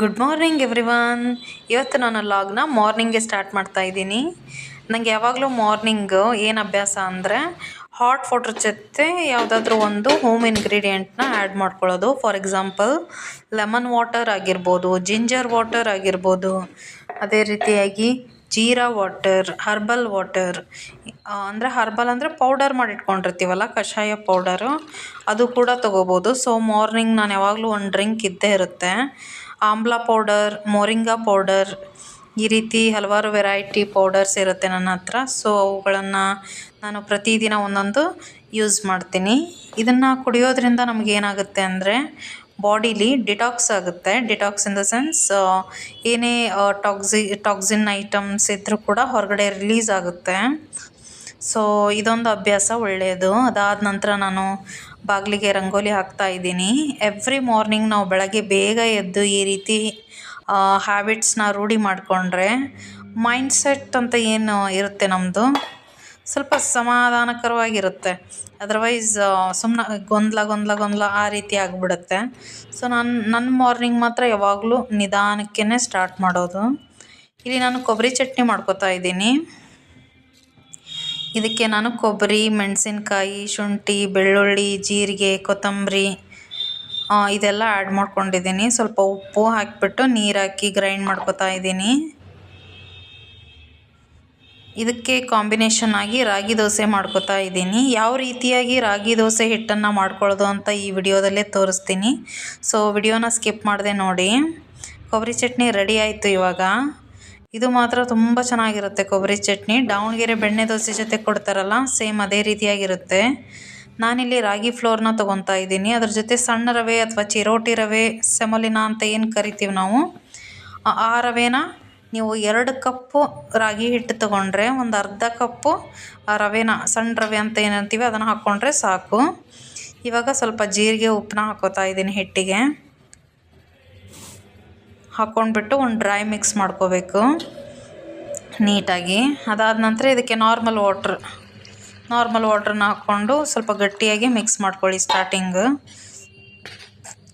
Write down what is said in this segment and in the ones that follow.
Good morning everyone. ಇವತ್ತು ನಾನು ಲಾಗ್ನ ಮಾರ್ನಿಂಗ್ಗೆ start ಮಾಡ್ತಾ ಇದ್ದೀನಿ. ನನಗೆ ಯಾವಾಗಲೂ ಮಾರ್ನಿಂಗು ಏನು ಅಭ್ಯಾಸ ಅಂದರೆ ಹಾಟ್ ವಾಟರ್ ಜೊತೆ ಯಾವುದಾದ್ರೂ ಒಂದು ಹೋಮ್ ಇಂಗ್ರೀಡಿಯೆಂಟ್ನ ಆ್ಯಡ್ ಮಾಡ್ಕೊಳ್ಳೋದು. ಫಾರ್ ಎಕ್ಸಾಂಪಲ್ ಲೆಮನ್ ವಾಟರ್ ಆಗಿರ್ಬೋದು, ಜಿಂಜರ್ ವಾಟರ್ ಆಗಿರ್ಬೋದು, ಅದೇ ರೀತಿಯಾಗಿ ಜೀರಾ ವಾಟರ್, ಹರ್ಬಲ್ ವಾಟರ್. ಅಂದರೆ ಹರ್ಬಲ್ ಅಂದರೆ ಪೌಡರ್ ಮಾಡಿಟ್ಕೊಂಡಿರ್ತೀವಲ್ಲ, ಕಷಾಯ ಪೌಡರು, ಅದು ಕೂಡ ತೊಗೋಬೋದು. ಸೊ ಮಾರ್ನಿಂಗ್ ನಾನು ಯಾವಾಗಲೂ ಒಂದು ಡ್ರಿಂಕ್ ಇದ್ದೇ ಇರುತ್ತೆ. ಆಮ್ಲಾ ಪೌಡರ್, ಮೊರಿಂಗಾ ಪೌಡರ್, ಈ ರೀತಿ ಹಲವಾರು ವೆರೈಟಿ ಪೌಡರ್ಸ್ ಇರುತ್ತೆ ನನ್ನ ಹತ್ರ. ಸೊ ಅವುಗಳನ್ನು ನಾನು ಪ್ರತಿದಿನ ಒಂದೊಂದು ಯೂಸ್ ಮಾಡ್ತೀನಿ. ಇದನ್ನು ಕುಡಿಯೋದ್ರಿಂದ ನಮಗೇನಾಗುತ್ತೆ ಅಂದರೆ ಬಾಡಿಲಿ ಡಿಟಾಕ್ಸ್ ಆಗುತ್ತೆ. ಡಿಟಾಕ್ಸ್ ಇನ್ ದ ಸೆನ್ಸ್ ಏನೇ ಟಾಕ್ಸಿನ್ ಐಟಮ್ಸ್ ಇದ್ದರೂ ಕೂಡ ಹೊರಗಡೆ ರಿಲೀಸ್ ಆಗುತ್ತೆ. ಸೊ ಇದೊಂದು ಅಭ್ಯಾಸ ಒಳ್ಳೆಯದು. ಅದಾದ ನಂತರ ನಾನು ಬಾಗಿಲಿಗೆ ರಂಗೋಲಿ ಹಾಕ್ತಾ ಇದ್ದೀನಿ. ಎವ್ರಿ ಮಾರ್ನಿಂಗ್ ನಾವು ಬೆಳಗ್ಗೆ ಬೇಗ ಎದ್ದು ಈ ರೀತಿ ಹ್ಯಾಬಿಟ್ಸ್ನ ರೂಢಿ ಮಾಡಿಕೊಂಡ್ರೆ ಮೈಂಡ್ಸೆಟ್ ಅಂತ ಏನು ಇರುತ್ತೆ ನಮ್ಮದು, ಸ್ವಲ್ಪ ಸಮಾಧಾನಕರವಾಗಿರುತ್ತೆ. ಅದರ್ವೈಸ್ ಸುಮ್ಮನೆ ಗೊಂದಲ ಆ ರೀತಿ ಆಗಿಬಿಡುತ್ತೆ. ಸೊ ನನ್ನ ಮಾರ್ನಿಂಗ್ ಮಾತ್ರ ಯಾವಾಗಲೂ ನಿಧಾನಕ್ಕೇ ಸ್ಟಾರ್ಟ್ ಮಾಡೋದು. ಇಲ್ಲಿ ನಾನು ಕೊಬ್ಬರಿ ಚಟ್ನಿ ಮಾಡ್ಕೊತಾ ಇದ್ದೀನಿ. ಇದಕ್ಕೆ ನಾನು ಕೊಬ್ಬರಿ, ಮೆಣಸಿನ್ಕಾಯಿ, ಶುಂಠಿ, ಬೆಳ್ಳುಳ್ಳಿ, ಜೀರಿಗೆ, ಕೊತ್ತಂಬರಿ ಇದೆಲ್ಲ ಆ್ಯಡ್ ಮಾಡ್ಕೊಂಡಿದ್ದೀನಿ. ಸ್ವಲ್ಪ ಉಪ್ಪು ಹಾಕಿಬಿಟ್ಟು ನೀರು ಹಾಕಿ ಗ್ರೈಂಡ್ ಮಾಡ್ಕೊತಾ ಇದ್ದೀನಿ. ಇದಕ್ಕೆ ಕಾಂಬಿನೇಷನ್ ಆಗಿ ರಾಗಿ ದೋಸೆ ಮಾಡ್ಕೊತಾ ಇದ್ದೀನಿ. ಯಾವ ರೀತಿಯಾಗಿ ರಾಗಿ ದೋಸೆ ಹಿಟ್ಟನ್ನು ಮಾಡ್ಕೊಳ್ಳೋದು ಅಂತ ಈ ವಿಡಿಯೋದಲ್ಲೇ ತೋರಿಸ್ತೀನಿ. ಸೊ ವಿಡಿಯೋನ ಸ್ಕಿಪ್ ಮಾಡಿದೆ ನೋಡಿ. ಕೊಬ್ಬರಿ ಚಟ್ನಿ ರೆಡಿ ಆಯಿತು. ಇವಾಗ ಇದು ಮಾತ್ರ ತುಂಬ ಚೆನ್ನಾಗಿರುತ್ತೆ ಕೊಬ್ಬರಿ ಚಟ್ನಿ. ದಾವಣಗೆರೆ ಬೆಣ್ಣೆ ದೋಸೆ ಜೊತೆ ಕೊಡ್ತಾರಲ್ಲ, ಸೇಮ್ ಅದೇ ರೀತಿಯಾಗಿರುತ್ತೆ. ನಾನಿಲ್ಲಿ ರಾಗಿ ಫ್ಲೋರ್ನ ತೊಗೊತಾ ಇದ್ದೀನಿ. ಅದ್ರ ಜೊತೆ ಸಣ್ಣ ರವೆ ಅಥವಾ ಚಿರೋಟಿ ರವೆ, ಸೆಮೋಲಿನಾ ಅಂತ ಏನು ಕರಿತೀವಿ ನಾವು, ಆ ರವೆನ ನೀವು 2 ಕಪ್ಪು ರಾಗಿ ಹಿಟ್ಟು ತೊಗೊಂಡ್ರೆ ಒಂದು ಅರ್ಧ ಕಪ್ಪು ರವೆನ, ಸಣ್ಣ ರವೆ ಅಂತ ಏನಂತೀವಿ ಅದನ್ನು ಹಾಕ್ಕೊಂಡ್ರೆ ಸಾಕು. ಇವಾಗ ಸ್ವಲ್ಪ ಜೀರಿಗೆ, ಉಪ್ಪನ್ನ ಹಾಕೋತಾ ಇದ್ದೀನಿ ಹಿಟ್ಟಿಗೆ. ಹಾಕ್ಕೊಂಡ್ಬಿಟ್ಟು ಒಂದು ಡ್ರೈ ಮಿಕ್ಸ್ ಮಾಡ್ಕೋಬೇಕು ನೀಟಾಗಿ. ಅದಾದ ನಂತರ ಇದಕ್ಕೆ ನಾರ್ಮಲ್ ವಾಟ್ರನ್ನ ಹಾಕ್ಕೊಂಡು ಸ್ವಲ್ಪ ಗಟ್ಟಿಯಾಗಿ ಮಿಕ್ಸ್ ಮಾಡ್ಕೊಳ್ಳಿ. ಸ್ಟಾರ್ಟಿಂಗ್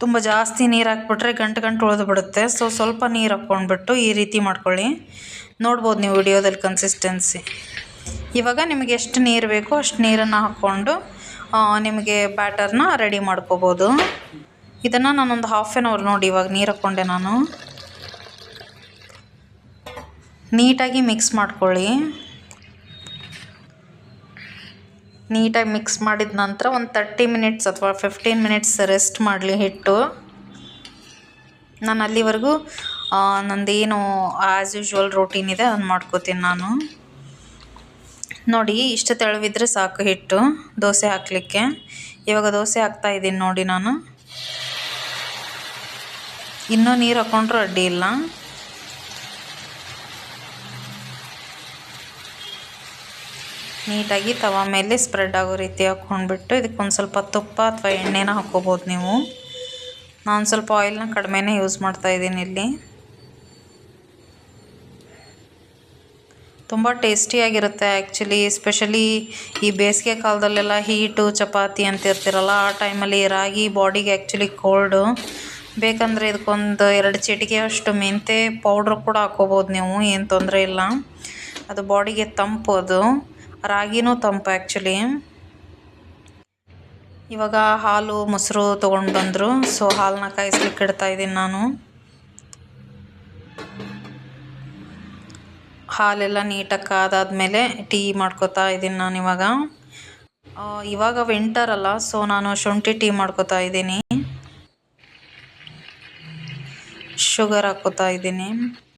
ತುಂಬ ಜಾಸ್ತಿ ನೀರು ಹಾಕ್ಬಿಟ್ರೆ ಗಂಟು ಉಳಿದು ಬಿಡುತ್ತೆ. ಸೊ ಸ್ವಲ್ಪ ನೀರು ಹಾಕ್ಕೊಂಡ್ಬಿಟ್ಟು ಈ ರೀತಿ ಮಾಡ್ಕೊಳ್ಳಿ. ನೋಡ್ಬೋದು ನೀವು ವಿಡಿಯೋದಲ್ಲಿ ಕನ್ಸಿಸ್ಟೆನ್ಸಿ. ಇವಾಗ ನಿಮಗೆ ಎಷ್ಟು ನೀರು ಬೇಕೋ ಅಷ್ಟು ನೀರನ್ನು ಹಾಕ್ಕೊಂಡು ನಿಮಗೆ ಬ್ಯಾಟರ್ನ ರೆಡಿ ಮಾಡ್ಕೋಬೋದು. ಇದನ್ನು ನಾನೊಂದು ಹಾಫ್ ಆನ್ ಅವರ್ ನೋಡಿ ಇವಾಗ ನೀರು ಹಾಕ್ಕೊಂಡೆ ನಾನು. ನೀಟಾಗಿ ಮಿಕ್ಸ್ ಮಾಡ್ಕೊಳ್ಳಿ. ನೀಟಾಗಿ ಮಿಕ್ಸ್ ಮಾಡಿದ ನಂತರ ಒಂದು 30 ಮಿನಿಟ್ಸ್ ಅಥವಾ 15 ಮಿನಿಟ್ಸ್ ರೆಸ್ಟ್ ಮಾಡಲಿ ಹಿಟ್ಟು. ನಾನು ಅಲ್ಲಿವರೆಗೂ ನಂದೇನು ಆ್ಯಸ್ ಯೂಶ್ವಲ್ ರೂಟೀನ್ ಇದೆ ಅದನ್ನು ಮಾಡ್ಕೋತೀನಿ ನಾನು. ನೋಡಿ ಇಷ್ಟು ತೆಳುವಿದ್ರೆ ಸಾಕು ಹಿಟ್ಟು ದೋಸೆ ಹಾಕಲಿಕ್ಕೆ. ಇವಾಗ ದೋಸೆ ಹಾಕ್ತಾಯಿದ್ದೀನಿ ನೋಡಿ ನಾನು. ಇನ್ನೂ ನೀರು ಹಾಕ್ಕೊಂಡ್ರೂ ಅಡ್ಡಿ ಇಲ್ಲ. ನೀಟಾಗಿ ತವಾ ಮೇಲೆ ಸ್ಪ್ರೆಡ್ ಆಗೋ ರೀತಿ ಹಾಕ್ಕೊಂಡ್ಬಿಟ್ಟು ಇದಕ್ಕೊಂದು ಸ್ವಲ್ಪ ತುಪ್ಪ ಅಥವಾ ಎಣ್ಣೆನ ಹಾಕ್ಕೋಬೋದು ನೀವು. ನಾನು ಸ್ವಲ್ಪ ಆಯಿಲ್ನ ಕಡಿಮೆನೇ ಯೂಸ್ ಮಾಡ್ತಾಯಿದ್ದೀನಿ ಇಲ್ಲಿ. ತುಂಬ ಟೇಸ್ಟಿಯಾಗಿರುತ್ತೆ ಆ್ಯಕ್ಚುಲಿ. ಎಸ್ಪೆಷಲಿ ಈ ಬೇಸಿಗೆ ಕಾಲದಲ್ಲೆಲ್ಲ ಹೀಟು ಚಪಾತಿ ಅಂತ ಇರ್ತಿರಲ್ಲ, ಆ ಟೈಮಲ್ಲಿ ರಾಗಿ ಬಾಡಿಗೆ ಆ್ಯಕ್ಚುಲಿ ಕೋಲ್ಡು. ಬೇಕಂದರೆ ಇದಕ್ಕೊಂದು 2 ಚಿಟಿಕೆ ಅಷ್ಟು ಮೆಂತೆ ಪೌಡ್ರ್ ಕೂಡ ಹಾಕ್ಕೋಬೋದು ನೀವು, ಏನು ತೊಂದರೆ ಇಲ್ಲ. ಅದು ಬಾಡಿಗೆ ತಂಪು, ಅದು ರಾಗಿನೂ ತಂಪು ಆ್ಯಕ್ಚುಲಿ. ಇವಾಗ ಹಾಲು ಮೊಸರು ತೊಗೊಂಡು ಬಂದರು. ಸೊ ಹಾಲನ್ನ ಕಾಯಿಸ್ಲಿಕ್ಕೆ ಇಡ್ತಾಯಿದ್ದೀನಿ ನಾನು. ಹಾಲೆಲ್ಲ ನೀಟಾಗಿ ಕಾದಾದ್ಮೇಲೆ ಟೀ ಮಾಡ್ಕೊತಾ ಇದ್ದೀನಿ ನಾನು ಇವಾಗ ವಿಂಟರ್ ಅಲ್ಲ, ಸೊ ನಾನು ಶುಂಠಿ ಟೀ ಮಾಡ್ಕೊತಾ ಇದ್ದೀನಿ. ಶುಗರ್ ಹಾಕ್ಕೋತಾ ಇದ್ದೀನಿ.